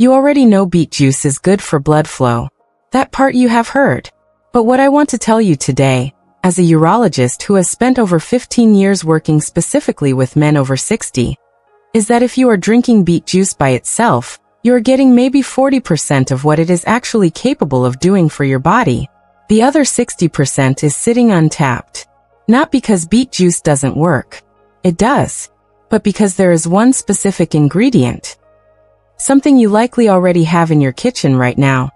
You already know beet juice is good for blood flow. That part you have heard. But what I want to tell you today, as a urologist who has spent over 15 years working specifically with men over 60, is that if you are drinking beet juice by itself, you are getting maybe 40% of what it is actually capable of doing for your body. The other 60% is sitting untapped. Not because beet juice doesn't work. It does. But because there is one specific ingredient. Something you likely already have in your kitchen right now,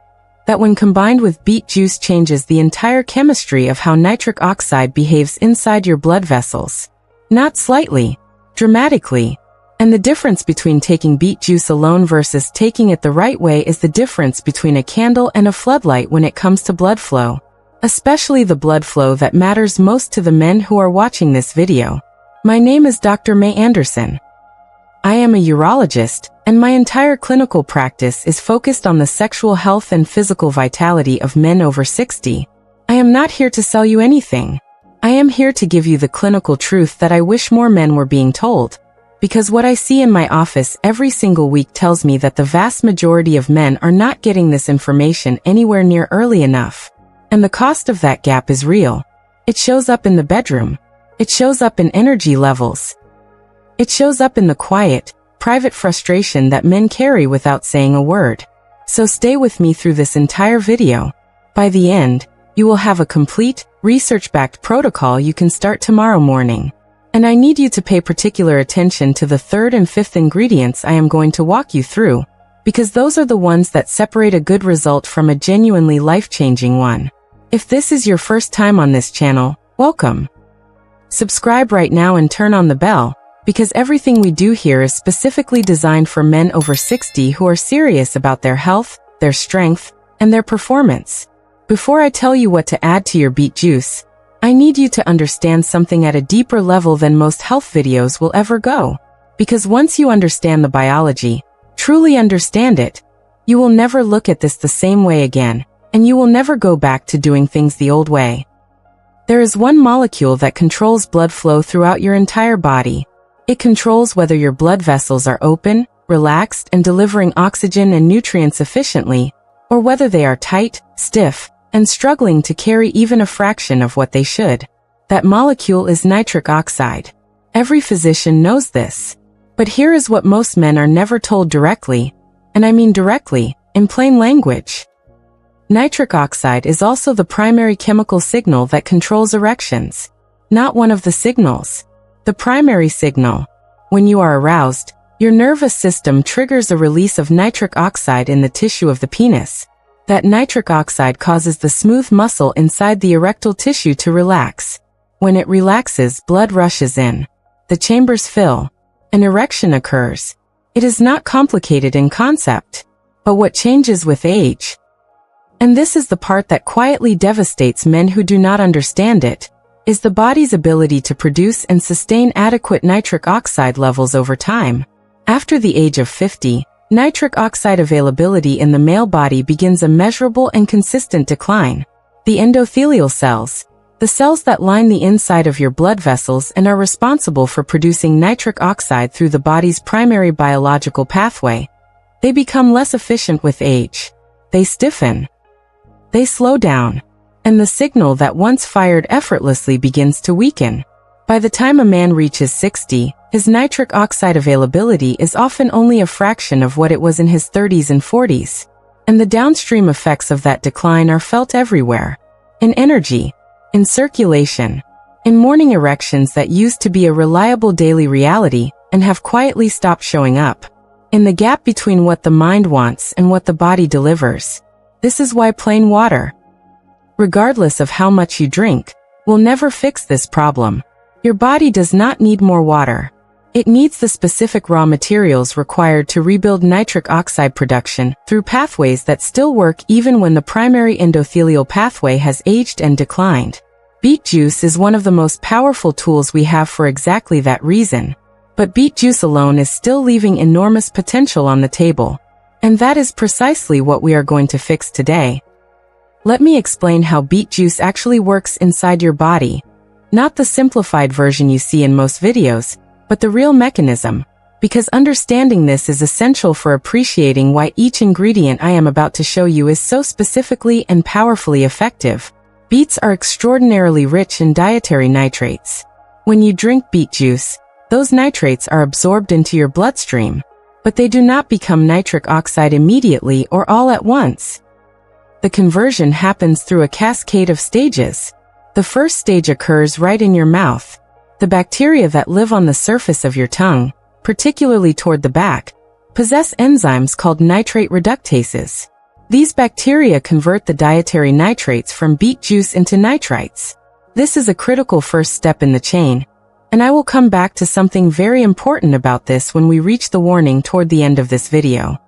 that when combined with beet juice changes the entire chemistry of how nitric oxide behaves inside your blood vessels. Not slightly, dramatically. And the difference between taking beet juice alone versus taking it the right way is the difference between a candle and a floodlight when it comes to blood flow. Especially the blood flow that matters most to the men who are watching this video. My name is Dr. Mei Anderson. I am a urologist, and my entire clinical practice is focused on the sexual health and physical vitality of men over 60. I am not here to sell you anything. I am here to give you the clinical truth that I wish more men were being told. Because what I see in my office every single week tells me that the vast majority of men are not getting this information anywhere near early enough. And the cost of that gap is real. It shows up in the bedroom. It shows up in energy levels. It shows up in the quiet, private frustration that men carry without saying a word. So stay with me through this entire video. By the end, you will have a complete, research-backed protocol you can start tomorrow morning. And I need you to pay particular attention to the third and fifth ingredients I am going to walk you through, because those are the ones that separate a good result from a genuinely life-changing one. If this is your first time on this channel, welcome. Subscribe right now and turn on the bell, because everything we do here is specifically designed for men over 60 who are serious about their health, their strength, and their performance. Before I tell you what to add to your beet juice, I need you to understand something at a deeper level than most health videos will ever go. Because once you understand the biology, truly understand it, you will never look at this the same way again, and you will never go back to doing things the old way. There is one molecule that controls blood flow throughout your entire body. It controls whether your blood vessels are open, relaxed, and delivering oxygen and nutrients efficiently, or whether they are tight, stiff, and struggling to carry even a fraction of what they should. That molecule is nitric oxide. Every physician knows this. But here is what most men are never told directly, and I mean directly, in plain language. Nitric oxide is also the primary chemical signal that controls erections. Not one of the signals. The primary signal. When you are aroused, your nervous system triggers a release of nitric oxide in the tissue of the penis. That nitric oxide causes the smooth muscle inside the erectile tissue to relax. When it relaxes, blood rushes in. The chambers fill. An erection occurs. It is not complicated in concept. But what changes with age? And this is the part that quietly devastates men who do not understand it, is the body's ability to produce and sustain adequate nitric oxide levels over time. After the age of 50, nitric oxide availability in the male body begins a measurable and consistent decline. The endothelial cells, the cells that line the inside of your blood vessels and are responsible for producing nitric oxide through the body's primary biological pathway, they become less efficient with age. They stiffen. They slow down. And the signal that once fired effortlessly begins to weaken. By the time a man reaches 60, his nitric oxide availability is often only a fraction of what it was in his 30s and 40s. And the downstream effects of that decline are felt everywhere. In energy, in circulation, in morning erections that used to be a reliable daily reality and have quietly stopped showing up. In the gap between what the mind wants and what the body delivers. This is why plain water, regardless of how much you drink, will never fix this problem. Your body does not need more water. It needs the specific raw materials required to rebuild nitric oxide production through pathways that still work even when the primary endothelial pathway has aged and declined. Beet juice is one of the most powerful tools we have for exactly that reason. But beet juice alone is still leaving enormous potential on the table. And that is precisely what we are going to fix today. Let me explain how beet juice actually works inside your body. Not the simplified version you see in most videos, but the real mechanism, because understanding this is essential for appreciating why each ingredient I am about to show you is so specifically and powerfully effective. Beets are extraordinarily rich in dietary nitrates. When you drink beet juice, those nitrates are absorbed into your bloodstream, but they do not become nitric oxide immediately or all at once. The conversion happens through a cascade of stages. The first stage occurs right in your mouth. The bacteria that live on the surface of your tongue, particularly toward the back, possess enzymes called nitrate reductases. These bacteria convert the dietary nitrates from beet juice into nitrites. This is a critical first step in the chain, and I will come back to something very important about this when we reach the warning toward the end of this video.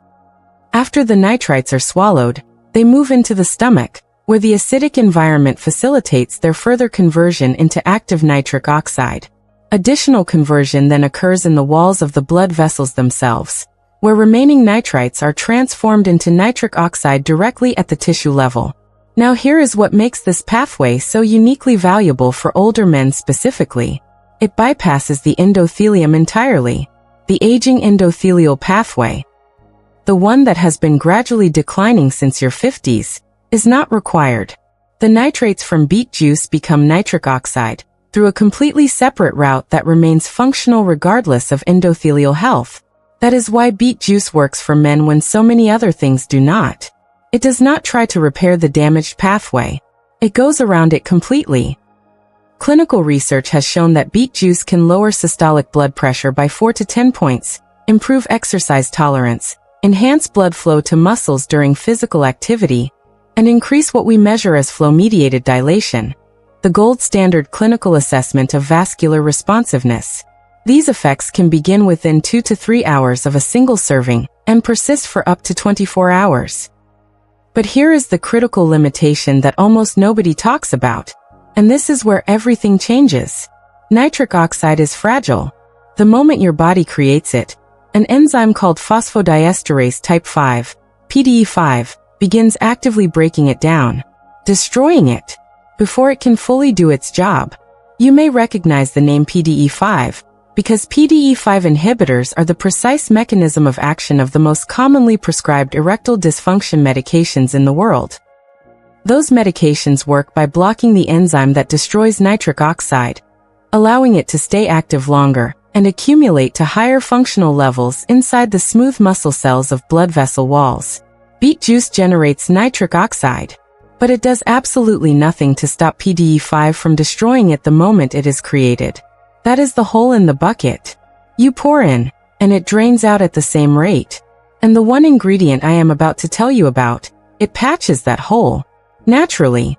After the nitrites are swallowed, they move into the stomach, where the acidic environment facilitates their further conversion into active nitric oxide. Additional conversion then occurs in the walls of the blood vessels themselves, where remaining nitrites are transformed into nitric oxide directly at the tissue level. Now here is what makes this pathway so uniquely valuable for older men specifically. It bypasses the endothelium entirely. The aging endothelial pathway, the one that has been gradually declining since your 50s, is not required. The nitrates from beet juice become nitric oxide through a completely separate route that remains functional regardless of endothelial health. That is why beet juice works for men when so many other things do not. It does not try to repair the damaged pathway. It goes around it completely. Clinical research has shown that beet juice can lower systolic blood pressure by 4 to 10 points, improve exercise tolerance, enhance blood flow to muscles during physical activity, and increase what we measure as flow-mediated dilation, the gold standard clinical assessment of vascular responsiveness. These effects can begin within 2 to 3 hours of a single serving and persist for up to 24 hours. But here is the critical limitation that almost nobody talks about, and this is where everything changes. Nitric oxide is fragile. The moment your body creates it, an enzyme called phosphodiesterase type 5, PDE5, begins actively breaking it down, destroying it, before it can fully do its job. You may recognize the name PDE5, because PDE5 inhibitors are the precise mechanism of action of the most commonly prescribed erectile dysfunction medications in the world. Those medications work by blocking the enzyme that destroys nitric oxide, allowing it to stay active longer and accumulate to higher functional levels inside the smooth muscle cells of blood vessel walls. Beet juice generates nitric oxide, but it does absolutely nothing to stop PDE5 from destroying it the moment it is created. That is the hole in the bucket. You pour in, and it drains out at the same rate. And the one ingredient I am about to tell you about, it patches that hole, naturally.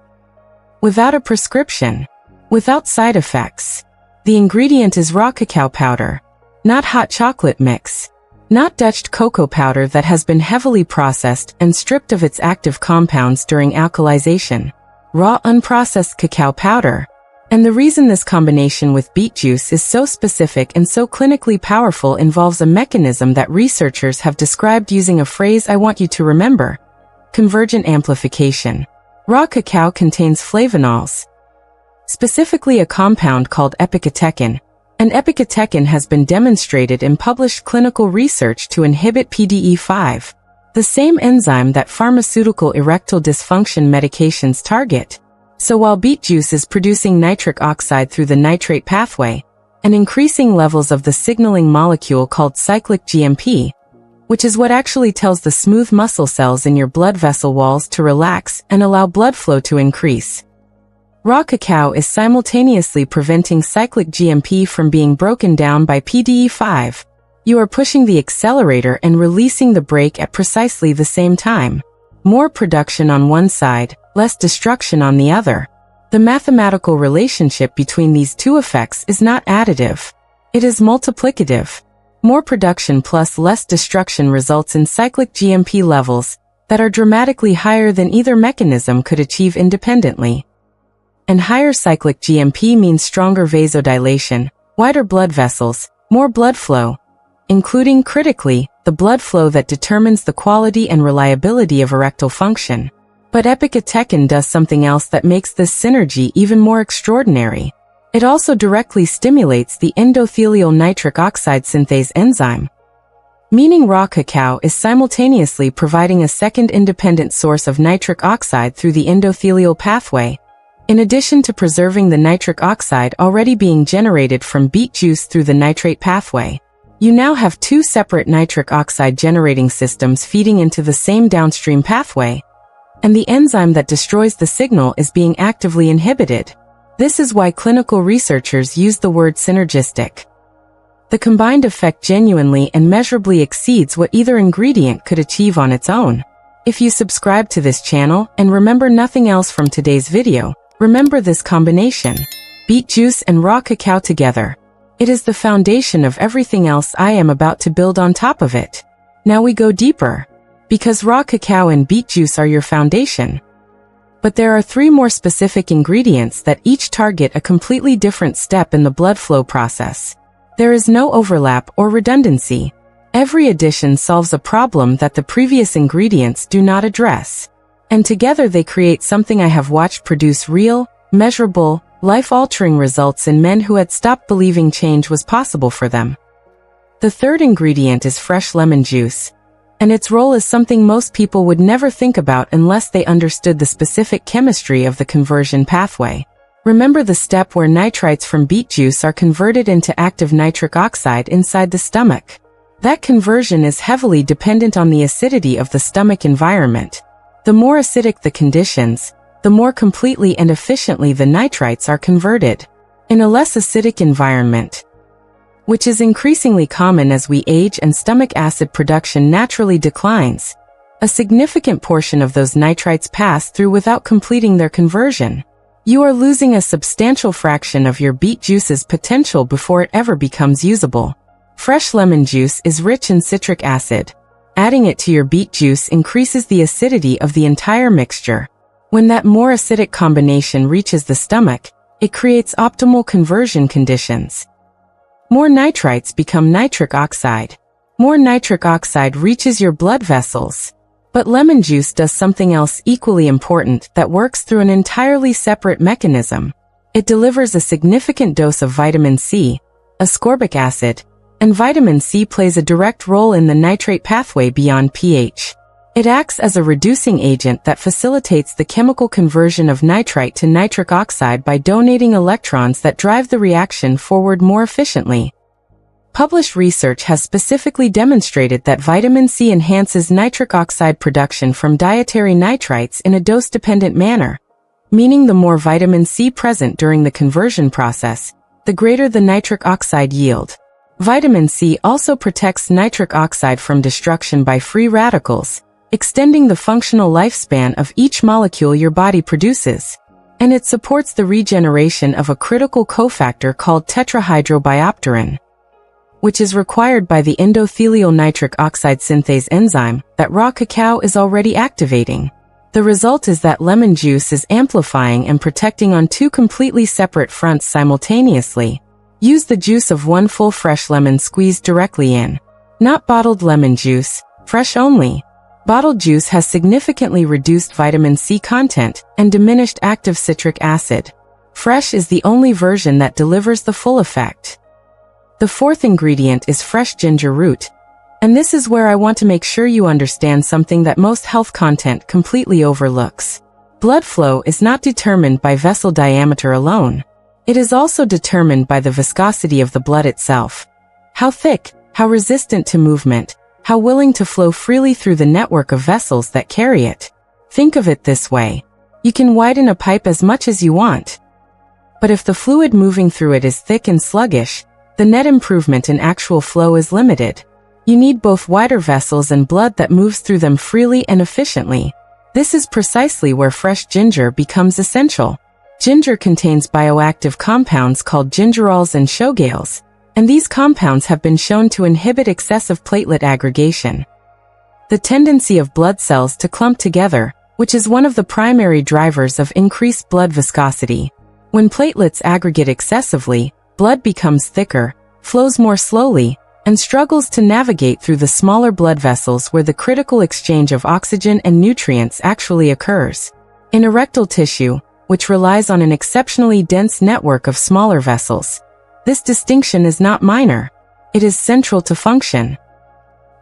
Without a prescription. Without side effects. The ingredient is raw cacao powder. Not hot chocolate mix. Not Dutch cocoa powder that has been heavily processed and stripped of its active compounds during alkalization. Raw unprocessed cacao powder. And the reason this combination with beet juice is so specific and so clinically powerful involves a mechanism that researchers have described using a phrase I want you to remember: convergent amplification. Raw cacao contains flavonols, specifically a compound called epicatechin, and epicatechin has been demonstrated in published clinical research to inhibit PDE5, the same enzyme that pharmaceutical erectile dysfunction medications target. So while beet juice is producing nitric oxide through the nitrate pathway and increasing levels of the signaling molecule called cyclic GMP, which is what actually tells the smooth muscle cells in your blood vessel walls to relax and allow blood flow to increase, raw cacao is simultaneously preventing cyclic GMP from being broken down by PDE5. You are pushing the accelerator and releasing the brake at precisely the same time. More production on one side, less destruction on the other. The mathematical relationship between these two effects is not additive. It is multiplicative. More production plus less destruction results in cyclic GMP levels that are dramatically higher than either mechanism could achieve independently. And higher cyclic GMP means stronger vasodilation, wider blood vessels, more blood flow, including, critically, the blood flow that determines the quality and reliability of erectile function. But epicatechin does something else that makes this synergy even more extraordinary. It also directly stimulates the endothelial nitric oxide synthase enzyme, meaning raw cacao is simultaneously providing a second independent source of nitric oxide through the endothelial pathway, in addition to preserving the nitric oxide already being generated from beet juice through the nitrate pathway. You now have two separate nitric oxide generating systems feeding into the same downstream pathway, and the enzyme that destroys the signal is being actively inhibited. This is why clinical researchers use the word synergistic. The combined effect genuinely and measurably exceeds what either ingredient could achieve on its own. If you subscribe to this channel and remember nothing else from today's video, remember this combination: beet juice and raw cacao together. It is the foundation of everything else I am about to build on top of it. Now we go deeper, because raw cacao and beet juice are your foundation. But there are three more specific ingredients that each target a completely different step in the blood flow process. There is no overlap or redundancy. Every addition solves a problem that the previous ingredients do not address. And together they create something I have watched produce real, measurable, life-altering results in men who had stopped believing change was possible for them. The third ingredient is fresh lemon juice, and its role is something most people would never think about unless they understood the specific chemistry of the conversion pathway. Remember the step where nitrites from beet juice are converted into active nitric oxide inside the stomach. That conversion is heavily dependent on the acidity of the stomach environment. The more acidic the conditions, the more completely and efficiently the nitrites are converted. In a less acidic environment, which is increasingly common as we age and stomach acid production naturally declines, a significant portion of those nitrites pass through without completing their conversion. You are losing a substantial fraction of your beet juice's potential before it ever becomes usable. Fresh lemon juice is rich in citric acid. Adding it to your beet juice increases the acidity of the entire mixture. When that more acidic combination reaches the stomach, it creates optimal conversion conditions. More nitrites become nitric oxide. More nitric oxide reaches your blood vessels. But lemon juice does something else equally important that works through an entirely separate mechanism. It delivers a significant dose of vitamin C, ascorbic acid, and vitamin C plays a direct role in the nitrate pathway beyond pH. It acts as a reducing agent that facilitates the chemical conversion of nitrite to nitric oxide by donating electrons that drive the reaction forward more efficiently. Published research has specifically demonstrated that vitamin C enhances nitric oxide production from dietary nitrites in a dose-dependent manner, meaning the more vitamin C present during the conversion process, the greater the nitric oxide yield. Vitamin C also protects nitric oxide from destruction by free radicals, extending the functional lifespan of each molecule your body produces. And it supports the regeneration of a critical cofactor called tetrahydrobiopterin, which is required by the endothelial nitric oxide synthase enzyme that raw cacao is already activating. The result is that lemon juice is amplifying and protecting on two completely separate fronts simultaneously. Use the juice of one full fresh lemon squeezed directly in. Not bottled lemon juice, fresh only. Bottled juice has significantly reduced vitamin C content and diminished active citric acid. Fresh is the only version that delivers the full effect. The fourth ingredient is fresh ginger root, and this is where I want to make sure you understand something that most health content completely overlooks. Blood flow is not determined by vessel diameter alone. It is also determined by the viscosity of the blood itself. How thick, how resistant to movement, how willing to flow freely through the network of vessels that carry it. Think of it this way. You can widen a pipe as much as you want, but if the fluid moving through it is thick and sluggish, the net improvement in actual flow is limited. You need both wider vessels and blood that moves through them freely and efficiently. This is precisely where fresh ginger becomes essential. Ginger contains bioactive compounds called gingerols and shogales, and these compounds have been shown to inhibit excessive platelet aggregation, the tendency of blood cells to clump together, which is one of the primary drivers of increased blood viscosity. When platelets aggregate excessively, blood becomes thicker, flows more slowly, and struggles to navigate through the smaller blood vessels where the critical exchange of oxygen and nutrients actually occurs. In erectile tissue, which relies on an exceptionally dense network of smaller vessels, this distinction is not minor. It is central to function.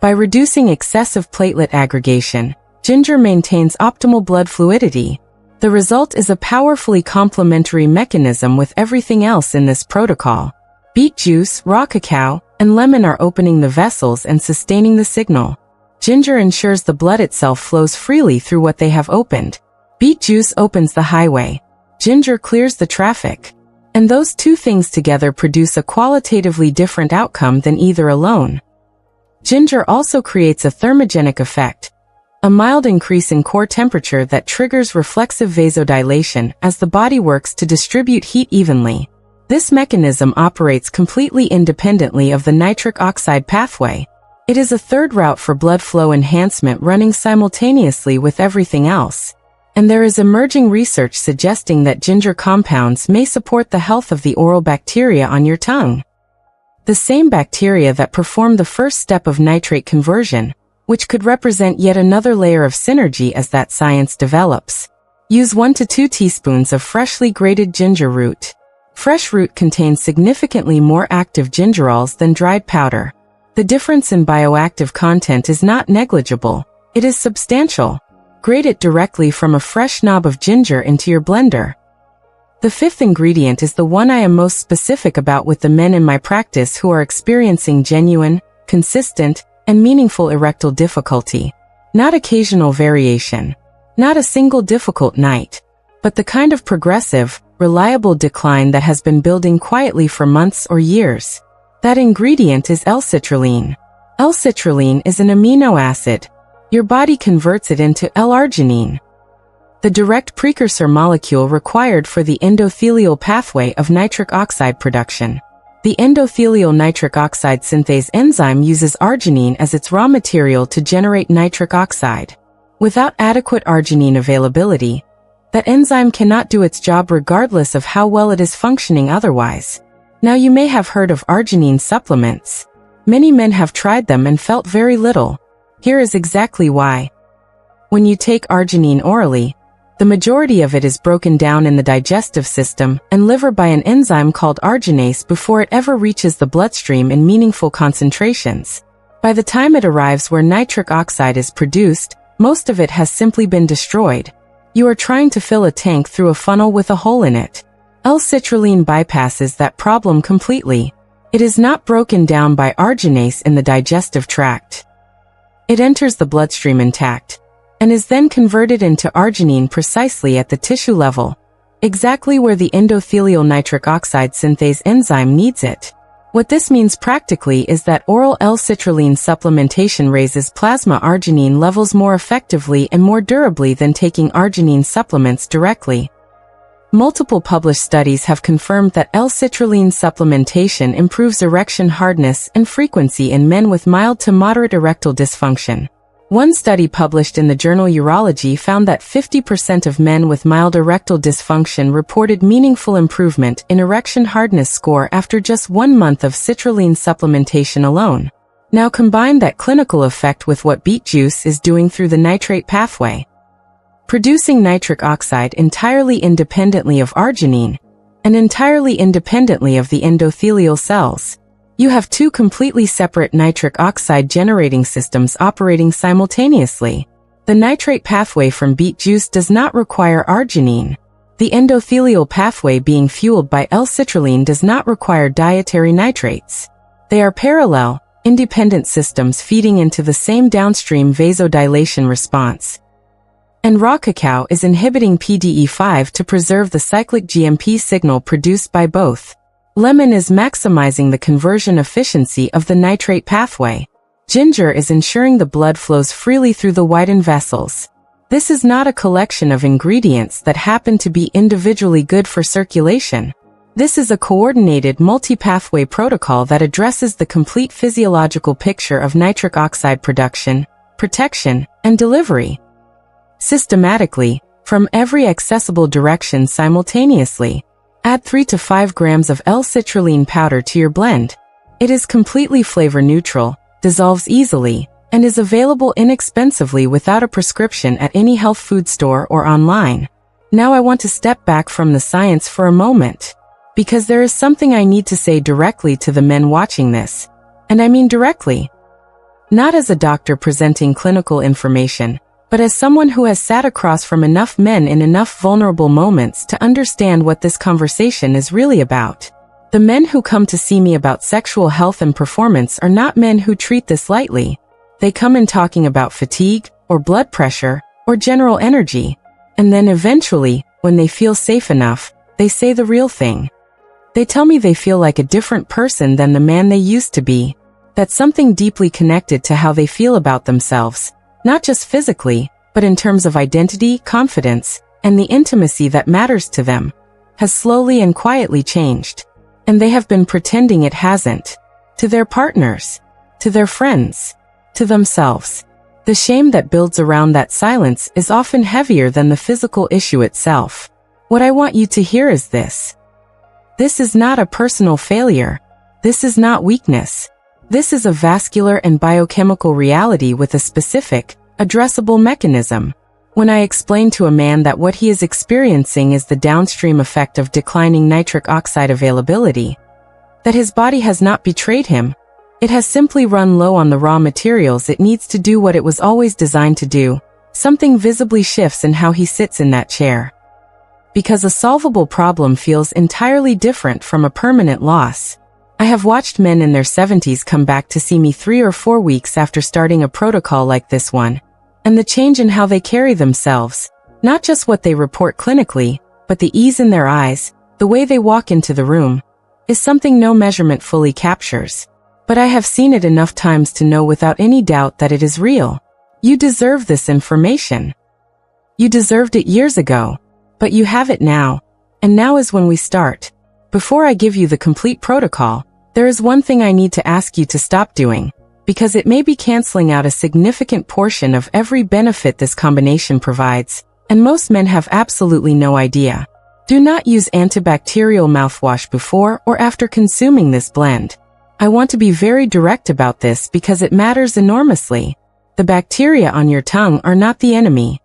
By reducing excessive platelet aggregation, ginger maintains optimal blood fluidity. The result is a powerfully complementary mechanism with everything else in this protocol. Beet juice, raw cacao, and lemon are opening the vessels and sustaining the signal. Ginger ensures the blood itself flows freely through what they have opened. Beet juice opens the highway. Ginger clears the traffic. And those two things together produce a qualitatively different outcome than either alone. Ginger also creates a thermogenic effect, a mild increase in core temperature that triggers reflexive vasodilation as the body works to distribute heat evenly. This mechanism operates completely independently of the nitric oxide pathway. It is a third route for blood flow enhancement running simultaneously with everything else. And there is emerging research suggesting that ginger compounds may support the health of the oral bacteria on your tongue. The same bacteria that perform the first step of nitrate conversion, which could represent yet another layer of synergy as that science develops. Use 1 to 2 teaspoons of freshly grated ginger root. Fresh root contains significantly more active gingerols than dried powder. The difference in bioactive content is not negligible. It is substantial. Grate it directly from a fresh knob of ginger into your blender. The fifth ingredient is the one I am most specific about with the men in my practice who are experiencing genuine, consistent, and meaningful erectile difficulty. Not occasional variation. Not a single difficult night. But the kind of progressive, reliable decline that has been building quietly for months or years. That ingredient is L-citrulline. L-citrulline is an amino acid. Your body converts it into L-arginine, the direct precursor molecule required for the endothelial pathway of nitric oxide production. The endothelial nitric oxide synthase enzyme uses arginine as its raw material to generate nitric oxide. Without adequate arginine availability, that enzyme cannot do its job regardless of how well it is functioning otherwise. Now you may have heard of arginine supplements. Many men have tried them and felt very little. Here is exactly why. When you take arginine orally, the majority of it is broken down in the digestive system and liver by an enzyme called arginase before it ever reaches the bloodstream in meaningful concentrations. By the time it arrives where nitric oxide is produced, most of it has simply been destroyed. You are trying to fill a tank through a funnel with a hole in it. L-citrulline bypasses that problem completely. It is not broken down by arginase in the digestive tract. It enters the bloodstream intact, and is then converted into arginine precisely at the tissue level, exactly where the endothelial nitric oxide synthase enzyme needs it. What this means practically is that oral L-citrulline supplementation raises plasma arginine levels more effectively and more durably than taking arginine supplements directly. Multiple published studies have confirmed that L-citrulline supplementation improves erection hardness and frequency in men with mild to moderate erectile dysfunction. One study published in the journal Urology found that 50% of men with mild erectile dysfunction reported meaningful improvement in erection hardness score after just 1 month of citrulline supplementation alone. Now combine that clinical effect with what beet juice is doing through the nitrate pathway. Producing nitric oxide entirely independently of arginine, and entirely independently of the endothelial cells. You have two completely separate nitric oxide generating systems operating simultaneously. The nitrate pathway from beet juice does not require arginine. The endothelial pathway being fueled by L-citrulline does not require dietary nitrates. They are parallel, independent systems feeding into the same downstream vasodilation response. And raw cacao is inhibiting PDE5 to preserve the cyclic GMP signal produced by both. Lemon is maximizing the conversion efficiency of the nitrate pathway. Ginger is ensuring the blood flows freely through the widened vessels. This is not a collection of ingredients that happen to be individually good for circulation. This is a coordinated multi-pathway protocol that addresses the complete physiological picture of nitric oxide production, protection, and delivery. Systematically, from every accessible direction simultaneously. Add 3 to 5 grams of L-citrulline powder to your blend. It is completely flavor neutral, dissolves easily, and is available inexpensively without a prescription at any health food store or online. Now I want to step back from the science for a moment, because there is something I need to say directly to the men watching this. And I mean directly. Not as a doctor presenting clinical information, but as someone who has sat across from enough men in enough vulnerable moments to understand what this conversation is really about. The men who come to see me about sexual health and performance are not men who treat this lightly. They come in talking about fatigue, or blood pressure, or general energy. And then eventually, when they feel safe enough, they say the real thing. They tell me they feel like a different person than the man they used to be. That's something deeply connected to how they feel about themselves, not just physically, but in terms of identity, confidence, and the intimacy that matters to them, has slowly and quietly changed. And they have been pretending it hasn't. To their partners, to their friends, to themselves. The shame that builds around that silence is often heavier than the physical issue itself. What I want you to hear is this. This is not a personal failure. This is not weakness. This is a vascular and biochemical reality with a specific, addressable mechanism. When I explain to a man that what he is experiencing is the downstream effect of declining nitric oxide availability, that his body has not betrayed him, it has simply run low on the raw materials it needs to do what it was always designed to do, something visibly shifts in how he sits in that chair. Because a solvable problem feels entirely different from a permanent loss. I have watched men in their 70s come back to see me 3 or 4 weeks after starting a protocol like this one, and the change in how they carry themselves, not just what they report clinically, but the ease in their eyes, the way they walk into the room, is something no measurement fully captures. But I have seen it enough times to know without any doubt that it is real. You deserve this information. You deserved it years ago, but you have it now, and now is when we start. Before I give you the complete protocol, there is one thing I need to ask you to stop doing, because it may be canceling out a significant portion of every benefit this combination provides, and most men have absolutely no idea. Do not use antibacterial mouthwash before or after consuming this blend. I want to be very direct about this because it matters enormously. The bacteria on your tongue are not the enemy.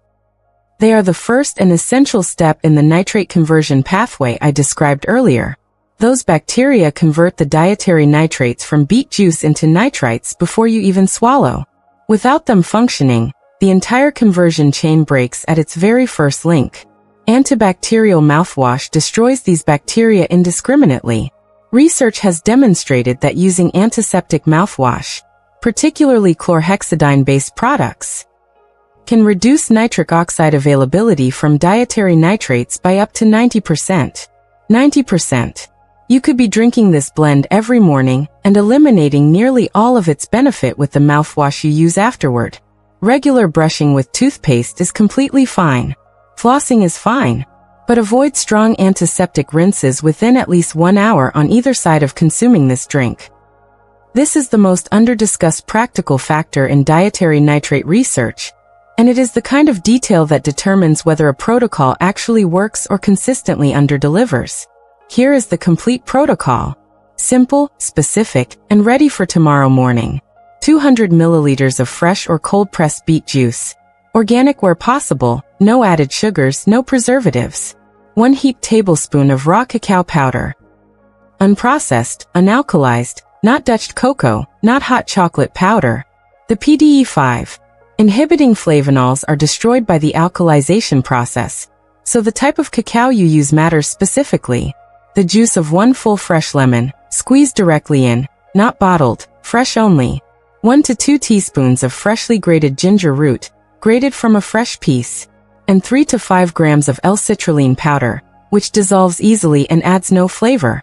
They are the first and essential step in the nitrate conversion pathway I described earlier. Those bacteria convert the dietary nitrates from beet juice into nitrites before you even swallow. Without them functioning, the entire conversion chain breaks at its very first link. Antibacterial mouthwash destroys these bacteria indiscriminately. Research has demonstrated that using antiseptic mouthwash, particularly chlorhexidine-based products, can reduce nitric oxide availability from dietary nitrates by up to 90%. 90%. You could be drinking this blend every morning and eliminating nearly all of its benefit with the mouthwash you use afterward. Regular brushing with toothpaste is completely fine. Flossing is fine. But avoid strong antiseptic rinses within at least 1 hour on either side of consuming this drink. This is the most under-discussed practical factor in dietary nitrate research, and it is the kind of detail that determines whether a protocol actually works or consistently under-delivers. Here is the complete protocol. Simple, specific, and ready for tomorrow morning. 200 milliliters of fresh or cold-pressed beet juice. Organic where possible, no added sugars, no preservatives. 1 heaped tablespoon of raw cacao powder. Unprocessed, unalkalized, not Dutch cocoa, not hot chocolate powder. The PDE5. Inhibiting flavonols are destroyed by the alkalization process, so the type of cacao you use matters specifically. The juice of 1 full fresh lemon, squeezed directly in, not bottled, fresh only. 1 to 2 teaspoons of freshly grated ginger root, grated from a fresh piece. And 3 to 5 grams of L-citrulline powder, which dissolves easily and adds no flavor.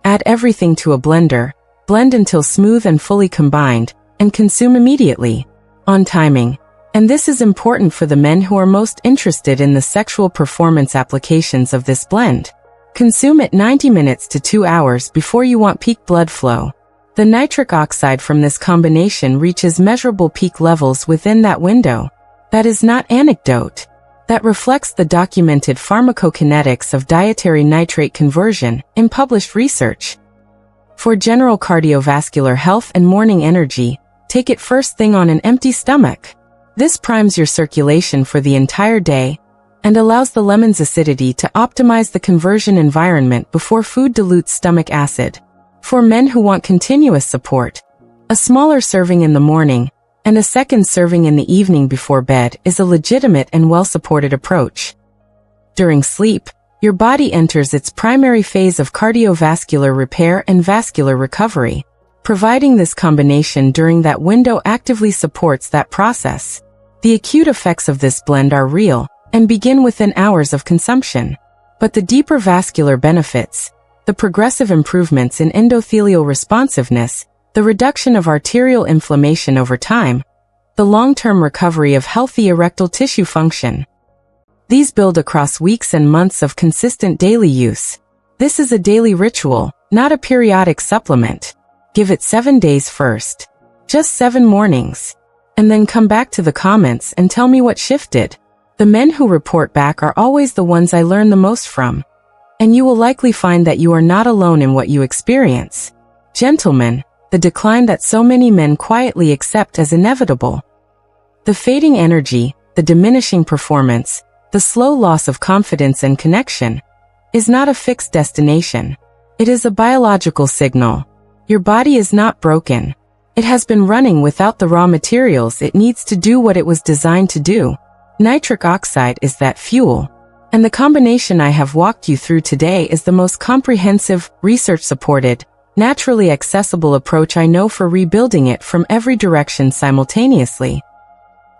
Add everything to a blender, blend until smooth and fully combined, and consume immediately. On timing. And this is important for the men who are most interested in the sexual performance applications of this blend. Consume it 90 minutes to 2 hours before you want peak blood flow. The nitric oxide from this combination reaches measurable peak levels within that window. That is not anecdote. That reflects the documented pharmacokinetics of dietary nitrate conversion in published research. For general cardiovascular health and morning energy, take it first thing on an empty stomach. This primes your circulation for the entire day and allows the lemon's acidity to optimize the conversion environment before food dilutes stomach acid. For men who want continuous support, A smaller serving in the morning and a second serving in the evening before bed is a legitimate and well-supported approach. During sleep, your body enters its primary phase of cardiovascular repair and vascular recovery. Providing this combination during that window actively supports that process. The acute effects of this blend are real and begin within hours of consumption. But the deeper vascular benefits, the progressive improvements in endothelial responsiveness, the reduction of arterial inflammation over time, the long-term recovery of healthy erectile tissue function. These build across weeks and months of consistent daily use. This is a daily ritual, not a periodic supplement. Give it 7 days first. Just 7 mornings. And then come back to the comments and tell me what shifted. The men who report back are always the ones I learn the most from. And you will likely find that you are not alone in what you experience. Gentlemen, the decline that so many men quietly accept as inevitable. The fading energy, the diminishing performance, the slow loss of confidence and connection, is not a fixed destination. It is a biological signal. Your body is not broken. It has been running without the raw materials it needs to do what it was designed to do. Nitric oxide is that fuel. And the combination I have walked you through today is the most comprehensive, research-supported, naturally accessible approach I know for rebuilding it from every direction simultaneously.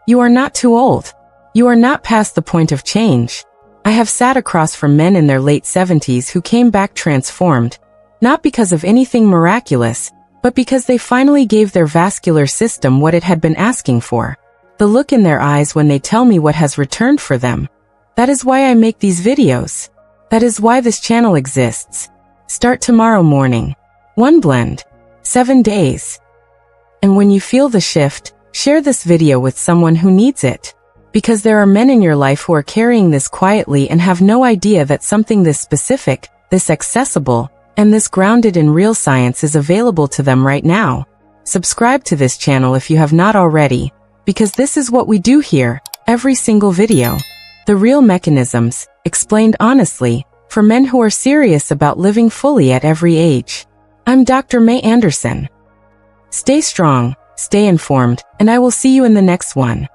You are not too old. You are not past the point of change. I have sat across from men in their late 70s who came back transformed, not because of anything miraculous, but because they finally gave their vascular system what it had been asking for. The look in their eyes when they tell me what has returned for them. That is why I make these videos. That is why this channel exists. Start tomorrow morning. 1 blend. 7 days. And when you feel the shift, share this video with someone who needs it. Because there are men in your life who are carrying this quietly and have no idea that something this specific, this accessible, and this grounded in real science is available to them right now. Subscribe to this channel if you have not already, because this is what we do here, every single video. The real mechanisms, explained honestly, for men who are serious about living fully at every age. I'm Dr. Mei Anderson. Stay strong, stay informed, and I will see you in the next one.